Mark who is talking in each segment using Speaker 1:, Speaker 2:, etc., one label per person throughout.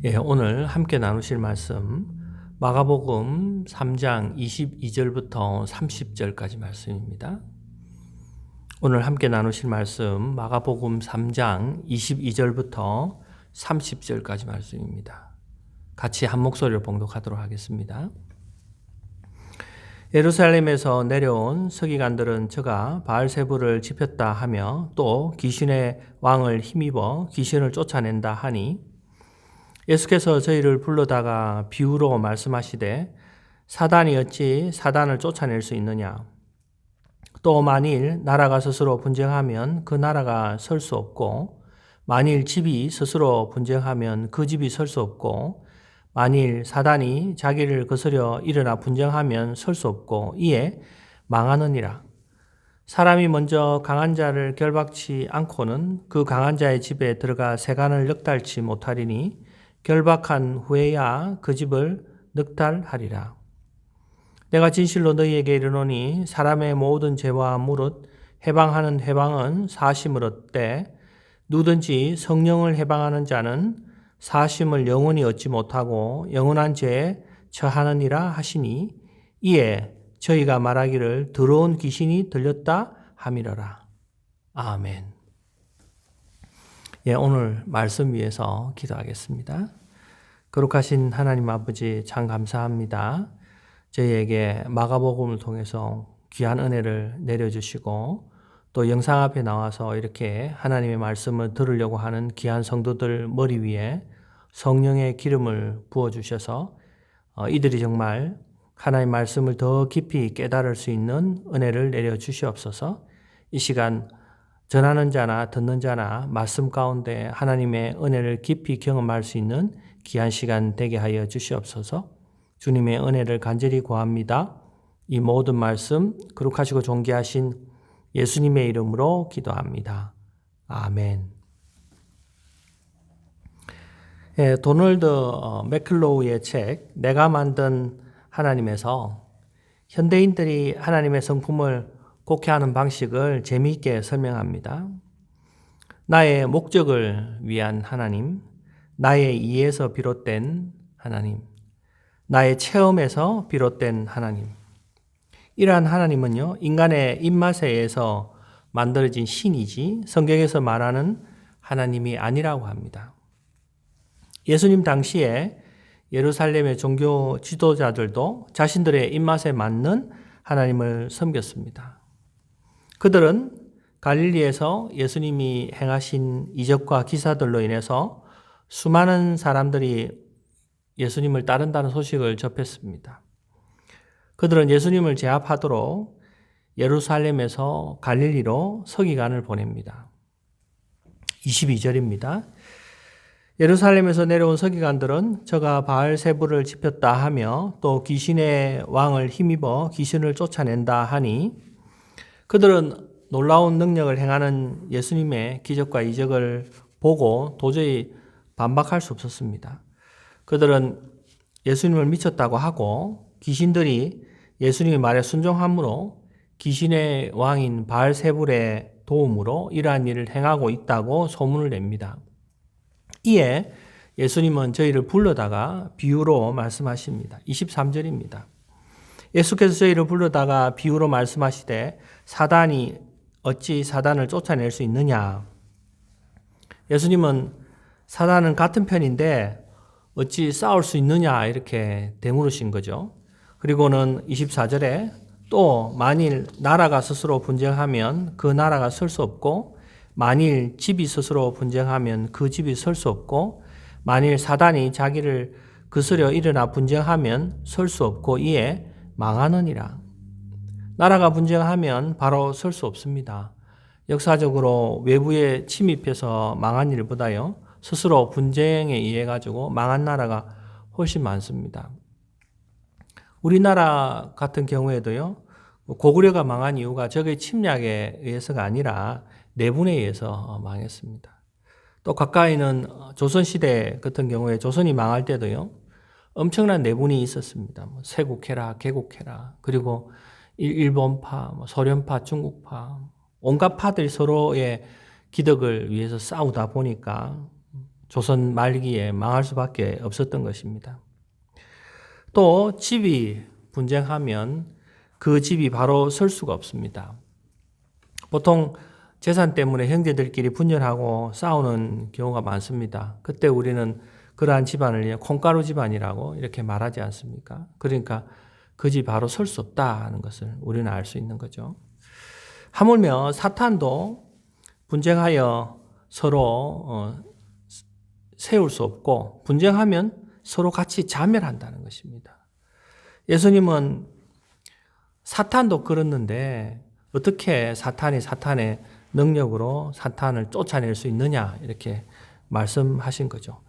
Speaker 1: 오늘 함께 나누실 말씀 마가복음 3장 22절부터 30절까지 말씀입니다. 오늘 함께 나누실 말씀 마가복음 3장 22절부터 30절까지 말씀입니다. 같이 한 목소리로 봉독하도록 하겠습니다. 예루살렘에서 내려온 서기관들은 저가 바알세불을 지폈다 하며 또 귀신의 왕을 힘입어 귀신을 쫓아낸다 하니 예수께서 저희를 불러다가 비유로 말씀하시되 사단이 어찌 사단을 쫓아낼 수 있느냐? 또 만일 나라가 스스로 분쟁하면 그 나라가 설 수 없고 만일 집이 스스로 분쟁하면 그 집이 설 수 없고 만일 사단이 자기를 거스려 일어나 분쟁하면 설 수 없고 이에 망하느니라. 사람이 먼저 강한 자를 결박치 않고는 그 강한 자의 집에 들어가 세간을 넉달지 못하리니 결박한 후에야 그 집을 넉달하리라. 내가 진실로 너희에게 이르노니 사람의 모든 죄와 무릇 해방하는 해방은 사심을 얻되 누구든지 성령을 해방하는 자는 사심을 영원히 얻지 못하고 영원한 죄에 처하느니라 하시니 이에 저희가 말하기를 더러운 귀신이 들렸다 함이러라. 아멘. 오늘 말씀 위해서 기도하겠습니다. 거룩하신 하나님 아버지 참 감사합니다. 저희에게 마가복음을 통해서 귀한 은혜를 내려주시고 또 영상 앞에 나와서 이렇게 하나님의 말씀을 들으려고 하는 귀한 성도들 머리 위에 성령의 기름을 부어주셔서 이들이 정말 하나님의 말씀을 더 깊이 깨달을 수 있는 은혜를 내려주시옵소서. 이 시간 전하는 자나 듣는 자나 말씀 가운데 하나님의 은혜를 깊이 경험할 수 있는 귀한 시간 되게 하여 주시옵소서. 주님의 은혜를 간절히 구합니다. 이 모든 말씀 거룩하시고 존귀하신 예수님의 이름으로 기도합니다. 아멘. 도널드 맥클로우의 책 내가 만든 하나님에서 현대인들이 하나님의 성품을 곡해하는 방식을 재미있게 설명합니다. 나의 목적을 위한 하나님, 나의 이해에서 비롯된 하나님, 나의 체험에서 비롯된 하나님. 이러한 하나님은요, 인간의 입맛에 의해서 만들어진 신이지 성경에서 말하는 하나님이 아니라고 합니다. 예수님 당시에 예루살렘의 종교 지도자들도 자신들의 입맛에 맞는 하나님을 섬겼습니다. 그들은 갈릴리에서 예수님이 행하신 이적과 기사들로 인해서 수많은 사람들이 예수님을 따른다는 소식을 접했습니다. 그들은 예수님을 제압하도록 예루살렘에서 갈릴리로 서기관을 보냅니다. 22절입니다. 예루살렘에서 내려온 서기관들은 저가 바알세불을 지폈다 하며 또 귀신의 왕을 힘입어 귀신을 쫓아낸다 하니 그들은 놀라운 능력을 행하는 예수님의 기적과 이적을 보고 도저히 반박할 수 없었습니다. 그들은 예수님을 미쳤다고 하고 귀신들이 예수님의 말에 순종함으로 귀신의 왕인 바알세불의 도움으로 이러한 일을 행하고 있다고 소문을 냅니다. 이에 예수님은 저희를 불러다가 비유로 말씀하십니다. 23절입니다. 예수께서 저희를 불러다가 비유로 말씀하시되 사단이 어찌 사단을 쫓아낼 수 있느냐. 예수님은 사단은 같은 편인데 어찌 싸울 수 있느냐 이렇게 되물으신 거죠. 그리고는 24절에 또 만일 나라가 스스로 분쟁하면 그 나라가 설 수 없고 만일 집이 스스로 분쟁하면 그 집이 설 수 없고 만일 사단이 자기를 거스려 일어나 분쟁하면 설 수 없고 이에 망하느니라. 나라가 분쟁하면 바로 설 수 없습니다. 역사적으로 외부에 침입해서 망한 일보다요. 스스로 분쟁에 의해 가지고 망한 나라가 훨씬 많습니다. 우리나라 같은 경우에도요. 고구려가 망한 이유가 적의 침략에 의해서가 아니라 내분에 의해서 망했습니다. 또 가까이는 조선시대 같은 경우에 조선이 망할 때도요. 엄청난 내분이 있었습니다. 세국해라, 개국해라, 그리고 일본파, 소련파, 중국파, 온갖 파들이 서로의 기득을 위해서 싸우다 보니까 조선 말기에 망할 수밖에 없었던 것입니다. 또 집이 분쟁하면 그 집이 바로 설 수가 없습니다. 보통 재산 때문에 형제들끼리 분열하고 싸우는 경우가 많습니다. 그때 우리는 그러한 집안을 콩가루 집안이라고 이렇게 말하지 않습니까? 그러니까 그 집 바로 설 수 없다는 것을 우리는 알 수 있는 거죠. 하물며 사탄도 분쟁하여 서로 세울 수 없고 분쟁하면 서로 같이 자멸한다는 것입니다. 예수님은 사탄도 그렇는데 어떻게 사탄이 사탄의 능력으로 사탄을 쫓아낼 수 있느냐 이렇게 말씀하신 거죠.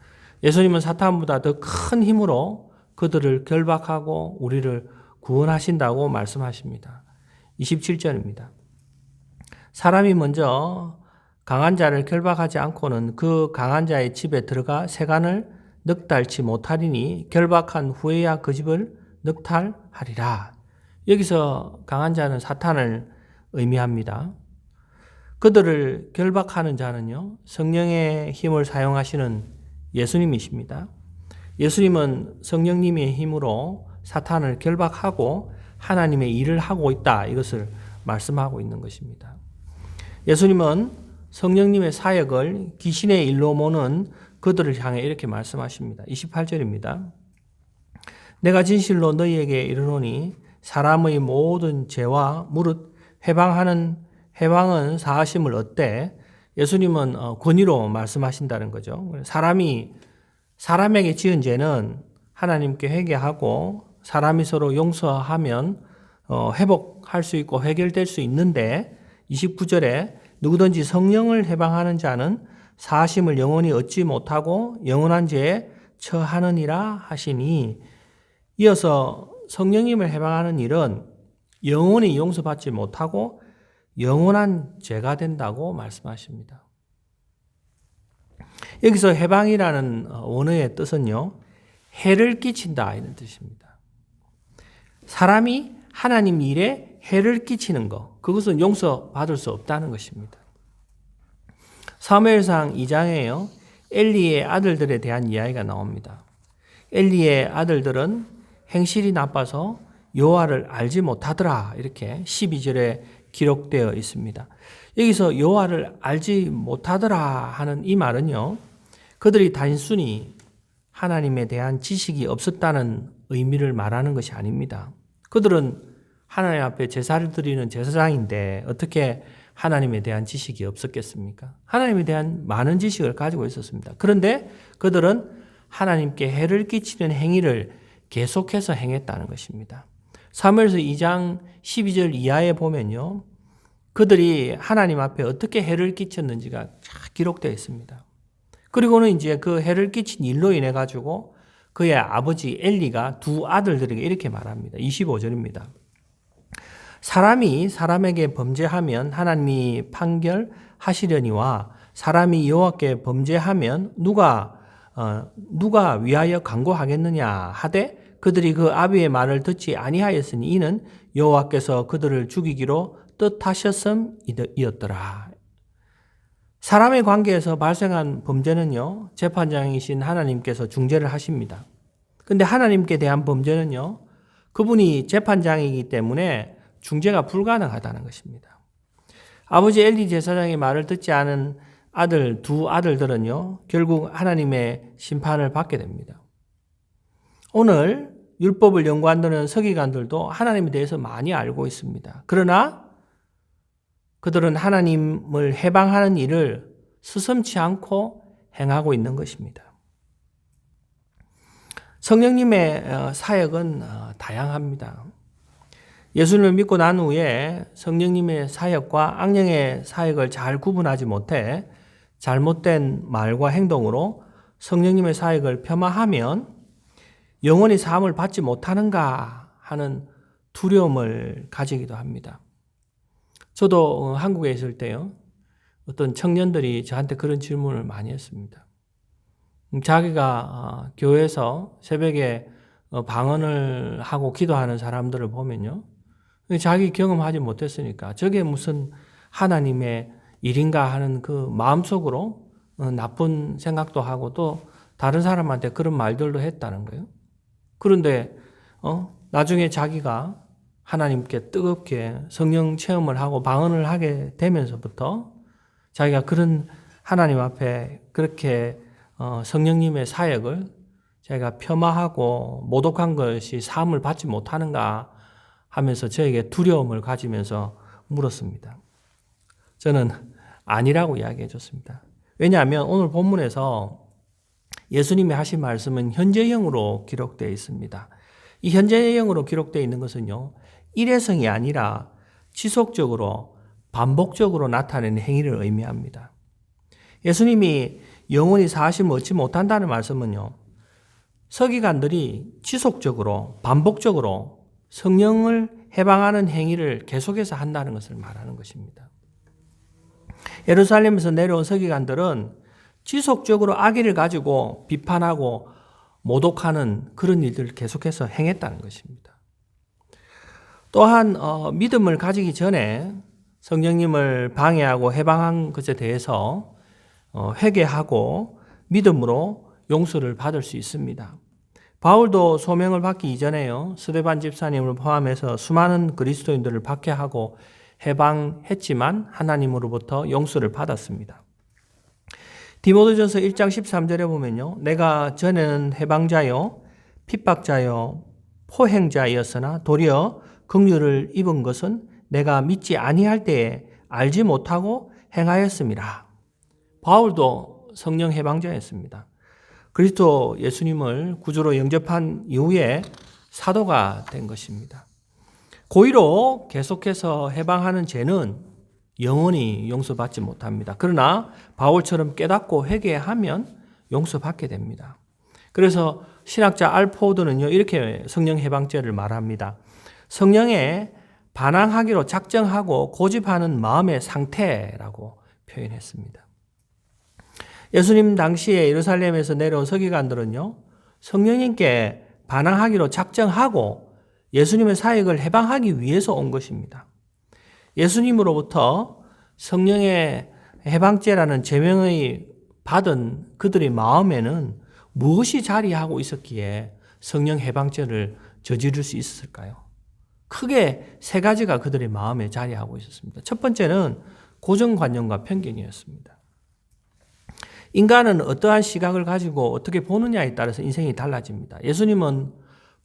Speaker 1: 예수님은 사탄보다 더 큰 힘으로 그들을 결박하고 우리를 구원하신다고 말씀하십니다. 27절입니다. 사람이 먼저 강한 자를 결박하지 않고는 그 강한 자의 집에 들어가 세간을 넉달치 못하리니 결박한 후에야 그 집을 넉탈하리라. 여기서 강한 자는 사탄을 의미합니다. 그들을 결박하는 자는요, 성령의 힘을 사용하시는 예수님이십니다. 예수님은 성령님의 힘으로 사탄을 결박하고 하나님의 일을 하고 있다. 이것을 말씀하고 있는 것입니다. 예수님은 성령님의 사역을 귀신의 일로 모는 그들을 향해 이렇게 말씀하십니다. 28절입니다. 내가 진실로 너희에게 이르노니 사람의 모든 죄와 무릇 해방은 사하심을 얻되 예수님은 권위로 말씀하신다는 거죠. 사람이 사람에게 지은 죄는 하나님께 회개하고 사람이 서로 용서하면 회복할 수 있고 해결될 수 있는데 29절에 누구든지 성령을 해방하는 자는 사하심을 영원히 얻지 못하고 영원한 죄에 처하느니라 하시니 이어서 성령님을 해방하는 일은 영원히 용서받지 못하고 영원한 죄가 된다고 말씀하십니다. 여기서 해방이라는 원어의 뜻은요, 해를 끼친다 이런 뜻입니다. 사람이 하나님 일에 해를 끼치는 것, 그것은 용서받을 수 없다는 것입니다. 사무엘상 2장에요, 엘리의 아들들에 대한 이야기가 나옵니다. 엘리의 아들들은 행실이 나빠서 여호와를 알지 못하더라 이렇게 12절에 기록되어 있습니다. 여기서 여호와를 알지 못하더라 하는 이 말은요, 그들이 단순히 하나님에 대한 지식이 없었다는 의미를 말하는 것이 아닙니다. 그들은 하나님 앞에 제사를 드리는 제사장인데 어떻게 하나님에 대한 지식이 없었겠습니까? 하나님에 대한 많은 지식을 가지고 있었습니다. 그런데 그들은 하나님께 해를 끼치는 행위를 계속해서 행했다는 것입니다. 사무엘서 2장 12절 이하에 보면요, 그들이 하나님 앞에 어떻게 해를 끼쳤는지가 기록되어 있습니다. 그리고는 이제 그 해를 끼친 일로 인해 가지고 그의 아버지 엘리가 두 아들들에게 이렇게 말합니다. 25절입니다. 사람이 사람에게 범죄하면 하나님이 판결하시려니와 사람이 여호와께 범죄하면 누가 위하여 강구하겠느냐 하되 그들이 그 아비의 말을 듣지 아니하였으니 이는 여호와께서 그들을 죽이기로 뜻하셨음이었더라. 사람의 관계에서 발생한 범죄는요, 재판장이신 하나님께서 중재를 하십니다. 근데 하나님께 대한 범죄는요, 그분이 재판장이기 때문에 중재가 불가능하다는 것입니다. 아버지 엘리 제사장의 말을 듣지 않은 두 아들들은요, 결국 하나님의 심판을 받게 됩니다. 오늘 율법을 연구한다는 서기관들도 하나님에 대해서 많이 알고 있습니다. 그러나 그들은 하나님을 해방하는 일을 스스럼치 않고 행하고 있는 것입니다. 성령님의 사역은 다양합니다. 예수님을 믿고 난 후에 성령님의 사역과 악령의 사역을 잘 구분하지 못해 잘못된 말과 행동으로 성령님의 사역을 폄하하면 영원히 사함을 받지 못하는가 하는 두려움을 가지기도 합니다. 저도 한국에 있을 때요, 어떤 청년들이 저한테 그런 질문을 많이 했습니다. 자기가 교회에서 새벽에 방언을 하고 기도하는 사람들을 보면요, 자기 경험하지 못했으니까 저게 무슨 하나님의 일인가 하는 그 마음속으로 나쁜 생각도 하고 또 다른 사람한테 그런 말들도 했다는 거예요. 그런데 나중에 자기가 하나님께 뜨겁게 성령 체험을 하고 방언을 하게 되면서부터 자기가 그런 하나님 앞에 그렇게 성령님의 사역을 자기가 폄하하고 모독한 것이 사함을 받지 못하는가 하면서 저에게 두려움을 가지면서 물었습니다. 저는 아니라고 이야기해 줬습니다. 왜냐하면 오늘 본문에서 예수님이 하신 말씀은 현재형으로 기록되어 있습니다. 이 현재형으로 기록되어 있는 것은요, 일회성이 아니라 지속적으로 반복적으로 나타내는 행위를 의미합니다. 예수님이 영원히 사하심을 얻지 못한다는 말씀은요, 서기관들이 지속적으로 반복적으로 성령을 해방하는 행위를 계속해서 한다는 것을 말하는 것입니다. 예루살렘에서 내려온 서기관들은 지속적으로 악의를 가지고 비판하고 모독하는 그런 일들을 계속해서 행했다는 것입니다. 또한 믿음을 가지기 전에 성령님을 방해하고 해방한 것에 대해서 회개하고 믿음으로 용서를 받을 수 있습니다. 바울도 소명을 받기 이전에요, 스데반 집사님을 포함해서 수많은 그리스도인들을 박해하고 해방했지만 하나님으로부터 용서를 받았습니다. 디모데전서 1장 13절에 보면요, 내가 전에는 해방자요 핍박자요 포행자였으나 도리어 긍휼을 입은 것은 내가 믿지 아니할 때에 알지 못하고 행하였음이라. 바울도 성령 해방자였습니다. 그리스도 예수님을 구주로 영접한 이후에 사도가 된 것입니다. 고의로 계속해서 해방하는 죄는 영원히 용서받지 못합니다. 그러나 바울처럼 깨닫고 회개하면 용서받게 됩니다. 그래서 신학자 알포드는요, 이렇게 성령 해방죄를 말합니다. 성령에 반항하기로 작정하고 고집하는 마음의 상태라고 표현했습니다. 예수님 당시에 예루살렘에서 내려온 서기관들은요, 성령님께 반항하기로 작정하고 예수님의 사역을 해방하기 위해서 온 것입니다. 예수님으로부터 성령의 해방죄라는 제명을 받은 그들의 마음에는 무엇이 자리하고 있었기에 성령 해방죄를 저지를 수 있었을까요? 크게 세 가지가 그들의 마음에 자리하고 있었습니다. 첫 번째는 고정관념과 편견이었습니다. 인간은 어떠한 시각을 가지고 어떻게 보느냐에 따라서 인생이 달라집니다. 예수님은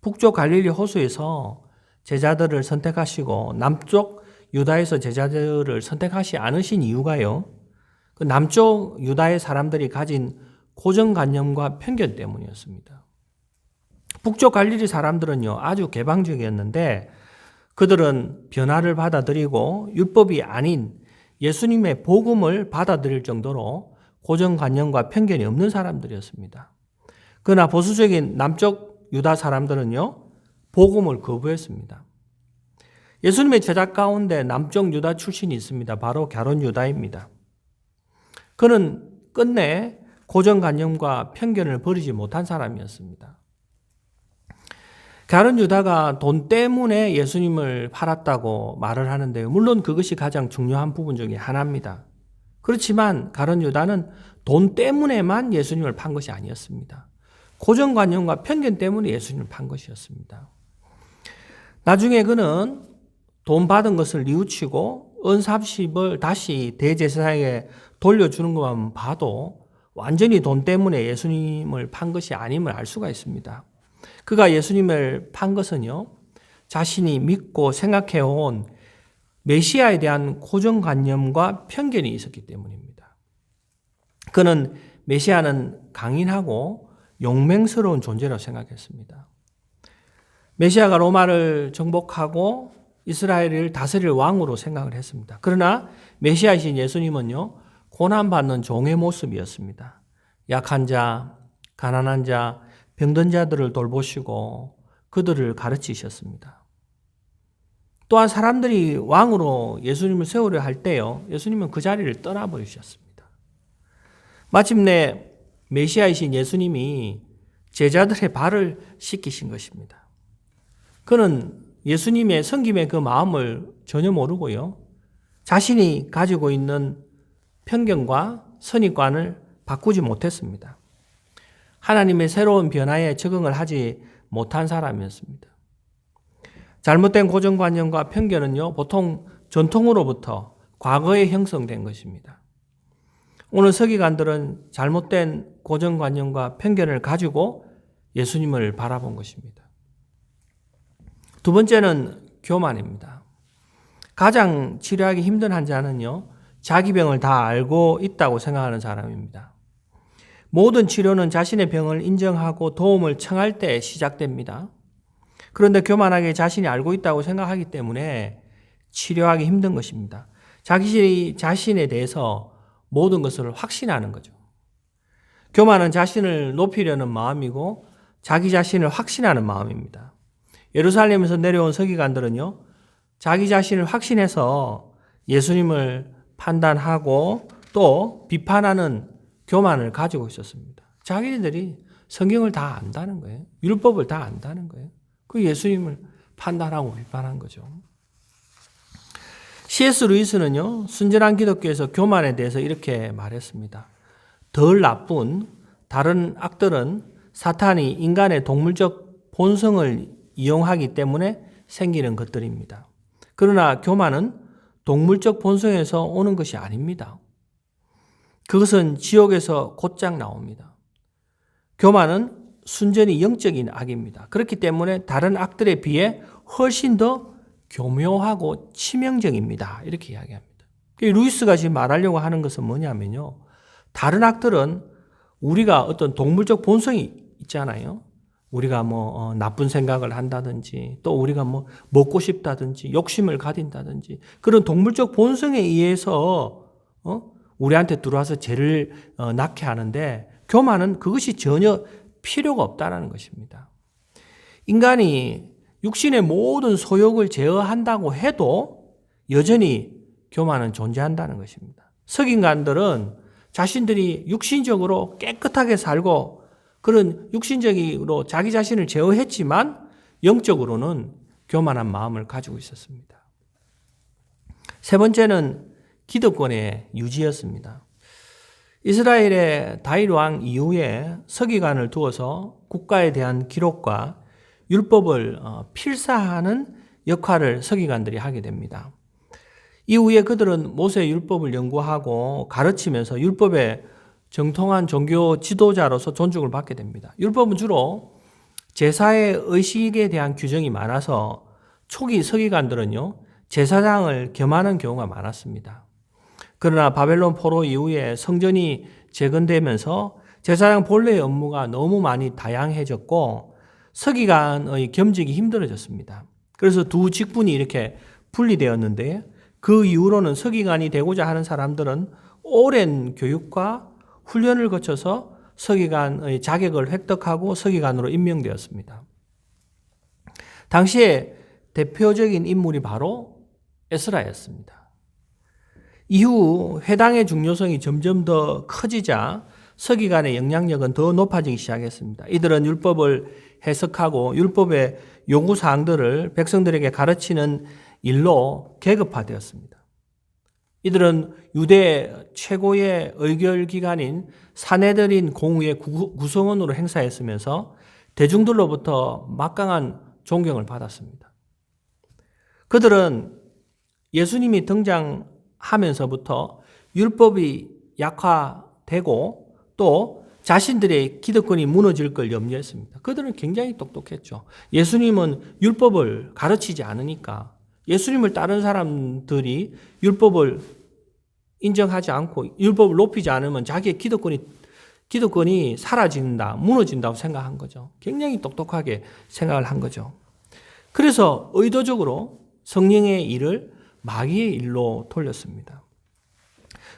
Speaker 1: 북쪽 갈릴리 호수에서 제자들을 선택하시고 남쪽 유다에서 제자들을 선택하지 않으신 이유가요, 그 남쪽 유다의 사람들이 가진 고정관념과 편견 때문이었습니다. 북쪽 갈릴리 사람들은요, 아주 개방적이었는데 그들은 변화를 받아들이고 율법이 아닌 예수님의 복음을 받아들일 정도로 고정관념과 편견이 없는 사람들이었습니다. 그러나 보수적인 남쪽 유다 사람들은요, 복음을 거부했습니다. 예수님의 제자 가운데 남쪽 유다 출신이 있습니다. 바로 갸론 유다입니다. 그는 끝내 고정관념과 편견을 버리지 못한 사람이었습니다. 갸론 유다가 돈 때문에 예수님을 팔았다고 말을 하는데요, 물론 그것이 가장 중요한 부분 중에 하나입니다. 그렇지만 갸론 유다는 돈 때문에만 예수님을 판 것이 아니었습니다. 고정관념과 편견 때문에 예수님을 판 것이었습니다. 나중에 그는 돈 받은 것을 뉘우치고 은 30을 다시 대제사장에게 돌려주는 것만 봐도 완전히 돈 때문에 예수님을 판 것이 아님을 알 수가 있습니다. 그가 예수님을 판 것은요, 자신이 믿고 생각해온 메시아에 대한 고정관념과 편견이 있었기 때문입니다. 그는 메시아는 강인하고 용맹스러운 존재라고 생각했습니다. 메시아가 로마를 정복하고 이스라엘을 다스릴 왕으로 생각을 했습니다. 그러나 메시아이신 예수님은요, 고난받는 종의 모습이었습니다. 약한 자, 가난한 자, 병든 자들을 돌보시고 그들을 가르치셨습니다. 또한 사람들이 왕으로 예수님을 세우려 할 때요, 예수님은 그 자리를 떠나버리셨습니다. 마침내 메시아이신 예수님이 제자들의 발을 씻기신 것입니다. 그는 예수님의 섬김의 그 마음을 전혀 모르고요, 자신이 가지고 있는 편견과 선입관을 바꾸지 못했습니다. 하나님의 새로운 변화에 적응을 하지 못한 사람이었습니다. 잘못된 고정관념과 편견은요, 보통 전통으로부터 과거에 형성된 것입니다. 오늘 서기관들은 잘못된 고정관념과 편견을 가지고 예수님을 바라본 것입니다. 두 번째는 교만입니다. 가장 치료하기 힘든 환자는요, 자기 병을 다 알고 있다고 생각하는 사람입니다. 모든 치료는 자신의 병을 인정하고 도움을 청할 때 시작됩니다. 그런데 교만하게 자신이 알고 있다고 생각하기 때문에 치료하기 힘든 것입니다. 자기 자신에 대해서 모든 것을 확신하는 거죠. 교만은 자신을 높이려는 마음이고 자기 자신을 확신하는 마음입니다. 예루살렘에서 내려온 서기관들은요, 자기 자신을 확신해서 예수님을 판단하고 또 비판하는 교만을 가지고 있었습니다. 자기들이 성경을 다 안다는 거예요. 율법을 다 안다는 거예요. 그 예수님을 판단하고 비판한 거죠. C.S. 루이스는요, 순전한 기독교에서 교만에 대해서 이렇게 말했습니다. 덜 나쁜 다른 악들은 사탄이 인간의 동물적 본성을 이용하기 때문에 생기는 것들입니다. 그러나 교만은 동물적 본성에서 오는 것이 아닙니다. 그것은 지옥에서 곧장 나옵니다. 교만은 순전히 영적인 악입니다. 그렇기 때문에 다른 악들에 비해 훨씬 더 교묘하고 치명적입니다. 이렇게 이야기합니다. 루이스가 지금 말하려고 하는 것은 뭐냐면요, 다른 악들은 우리가 어떤 동물적 본성이 있잖아요. 우리가 나쁜 생각을 한다든지 또 우리가 먹고 싶다든지 욕심을 가진다든지 그런 동물적 본성에 의해서 우리한테 들어와서 죄를 낳게 하는데, 교만은 그것이 전혀 필요가 없다는 것입니다. 인간이 육신의 모든 소욕을 제어한다고 해도 여전히 교만은 존재한다는 것입니다. 서기관들은 자신들이 육신적으로 깨끗하게 살고 그런 육신적으로 자기 자신을 제어했지만 영적으로는 교만한 마음을 가지고 있었습니다. 세 번째는 기득권의 유지였습니다. 이스라엘의 다윗 왕 이후에 서기관을 두어서 국가에 대한 기록과 율법을 필사하는 역할을 서기관들이 하게 됩니다. 이후에 그들은 모세의 율법을 연구하고 가르치면서 율법의 정통한 종교 지도자로서 존중을 받게 됩니다. 율법은 주로 제사의 의식에 대한 규정이 많아서 초기 서기관들은요, 제사장을 겸하는 경우가 많았습니다. 그러나 바벨론 포로 이후에 성전이 재건되면서 제사장 본래의 업무가 너무 많이 다양해졌고 서기관의 겸직이 힘들어졌습니다. 그래서 두 직분이 이렇게 분리되었는데, 그 이후로는 서기관이 되고자 하는 사람들은 오랜 교육과 훈련을 거쳐서 서기관의 자격을 획득하고 서기관으로 임명되었습니다. 당시에 대표적인 인물이 바로 에스라였습니다. 이후 회당의 중요성이 점점 더 커지자 서기관의 영향력은 더 높아지기 시작했습니다. 이들은 율법을 해석하고 율법의 요구사항들을 백성들에게 가르치는 일로 계급화되었습니다. 이들은 유대 최고의 의결기관인 사내들인 공의의 구성원으로 행사했으면서 대중들로부터 막강한 존경을 받았습니다. 그들은 예수님이 등장하면서부터 율법이 약화되고 또 자신들의 기득권이 무너질 걸 염려했습니다. 그들은 굉장히 똑똑했죠. 예수님은 율법을 가르치지 않으니까 예수님을 따른 사람들이 율법을 인정하지 않고 율법을 높이지 않으면 자기의 기득권이 사라진다, 무너진다고 생각한 거죠. 굉장히 똑똑하게 생각을 한 거죠. 그래서 의도적으로 성령의 일을 마귀의 일로 돌렸습니다.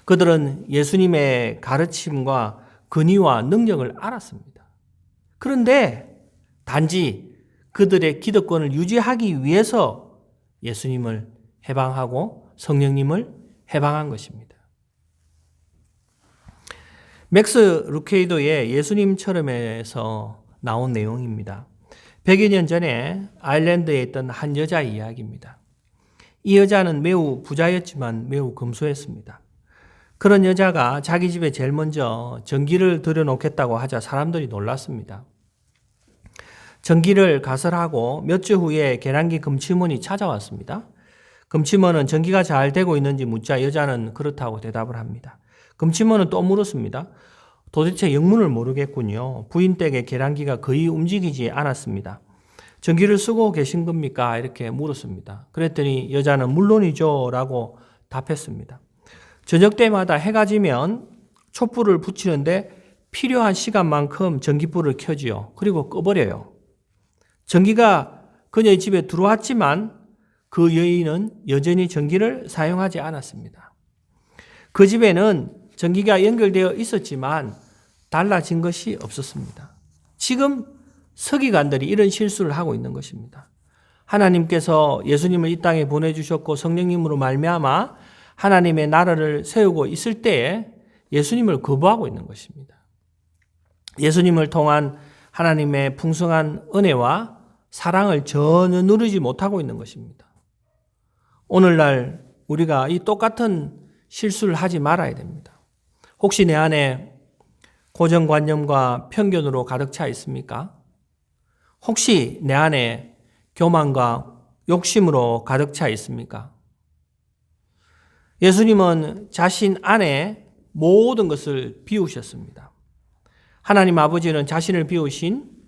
Speaker 1: 그들은 예수님의 가르침과 근위와 능력을 알았습니다. 그런데 단지 그들의 기득권을 유지하기 위해서 예수님을 해방하고 성령님을 해방한 것입니다. 맥스 루케이도의 예수님처럼에서 나온 내용입니다. 100여 년 전에 아일랜드에 있던 한 여자의 이야기입니다. 이 여자는 매우 부자였지만 매우 검소했습니다. 그런 여자가 자기 집에 제일 먼저 전기를 들여놓겠다고 하자 사람들이 놀랐습니다. 전기를 가설하고 몇 주 후에 계란기 금치문이 찾아왔습니다. 금치문은 전기가 잘 되고 있는지 묻자 여자는 그렇다고 대답을 합니다. 금치문은 또 물었습니다. 도대체 영문을 모르겠군요. 부인 댁의 계란기가 거의 움직이지 않았습니다. 전기를 쓰고 계신 겁니까? 이렇게 물었습니다. 그랬더니 여자는 물론이죠 라고 답했습니다. 저녁 때마다 해가 지면 촛불을 붙이는데 필요한 시간만큼 전기불을 켜지요. 그리고 꺼버려요. 전기가 그녀의 집에 들어왔지만 그 여인은 여전히 전기를 사용하지 않았습니다. 그 집에는 전기가 연결되어 있었지만 달라진 것이 없었습니다. 지금 서기관들이 이런 실수를 하고 있는 것입니다. 하나님께서 예수님을 이 땅에 보내주셨고 성령님으로 말미암아 하나님의 나라를 세우고 있을 때에 예수님을 거부하고 있는 것입니다. 예수님을 통한 하나님의 풍성한 은혜와 사랑을 전혀 누리지 못하고 있는 것입니다. 오늘날 우리가 이 똑같은 실수를 하지 말아야 됩니다. 혹시 내 안에 고정관념과 편견으로 가득 차 있습니까? 혹시 내 안에 교만과 욕심으로 가득 차 있습니까? 예수님은 자신 안에 모든 것을 비우셨습니다. 하나님 아버지는 자신을 비우신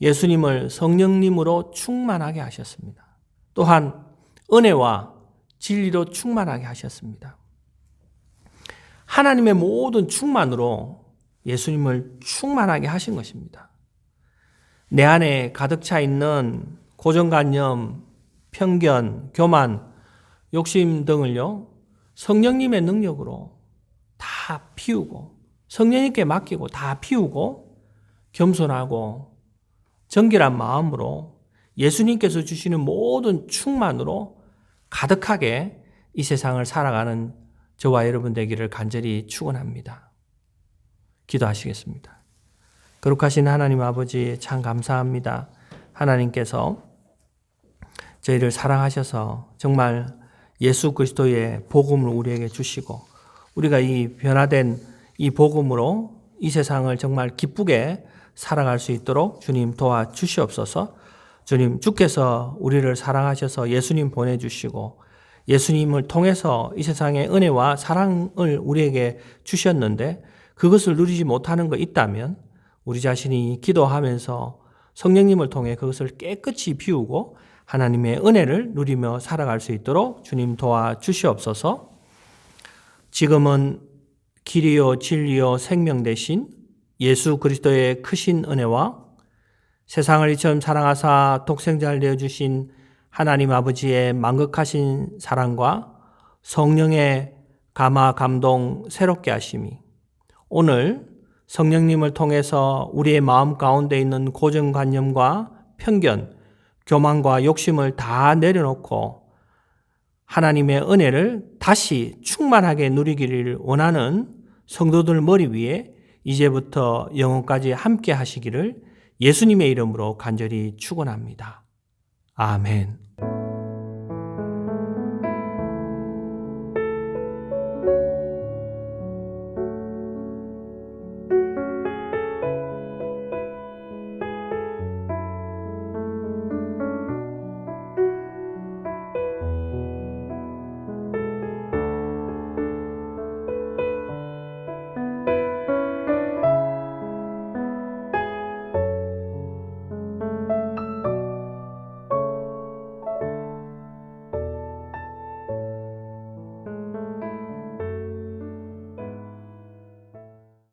Speaker 1: 예수님을 성령님으로 충만하게 하셨습니다. 또한 은혜와 진리로 충만하게 하셨습니다. 하나님의 모든 충만으로 예수님을 충만하게 하신 것입니다. 내 안에 가득 차 있는 고정관념, 편견, 교만, 욕심 등을요, 성령님의 능력으로 다 피우고, 성령님께 맡기고 다 피우고, 겸손하고 정결한 마음으로 예수님께서 주시는 모든 충만으로 가득하게 이 세상을 살아가는 저와 여러분 되기를 간절히 축원합니다. 기도하시겠습니다. 거룩하신 하나님 아버지 참 감사합니다. 하나님께서 저희를 사랑하셔서 정말 예수 그리스도의 복음을 우리에게 주시고 우리가 이 변화된 이 복음으로 이 세상을 정말 기쁘게 살아갈 수 있도록 주님 도와주시옵소서. 주님, 주께서 우리를 사랑하셔서 예수님 보내주시고 예수님을 통해서 이 세상의 은혜와 사랑을 우리에게 주셨는데 그것을 누리지 못하는 거 있다면 우리 자신이 기도하면서 성령님을 통해 그것을 깨끗이 비우고 하나님의 은혜를 누리며 살아갈 수 있도록 주님 도와주시옵소서. 지금은 길이요 진리요 생명 되신 예수 그리스도의 크신 은혜와 세상을 이처럼 사랑하사 독생자를 내어주신 하나님 아버지의 만극하신 사랑과 성령의 감화 감동 새롭게 하심이 오늘 성령님을 통해서 우리의 마음 가운데 있는 고정관념과 편견, 교만과 욕심을 다 내려놓고 하나님의 은혜를 다시 충만하게 누리기를 원하는 성도들 머리 위에 이제부터 영원까지 함께 하시기를 예수님의 이름으로 간절히 축원합니다. 아멘.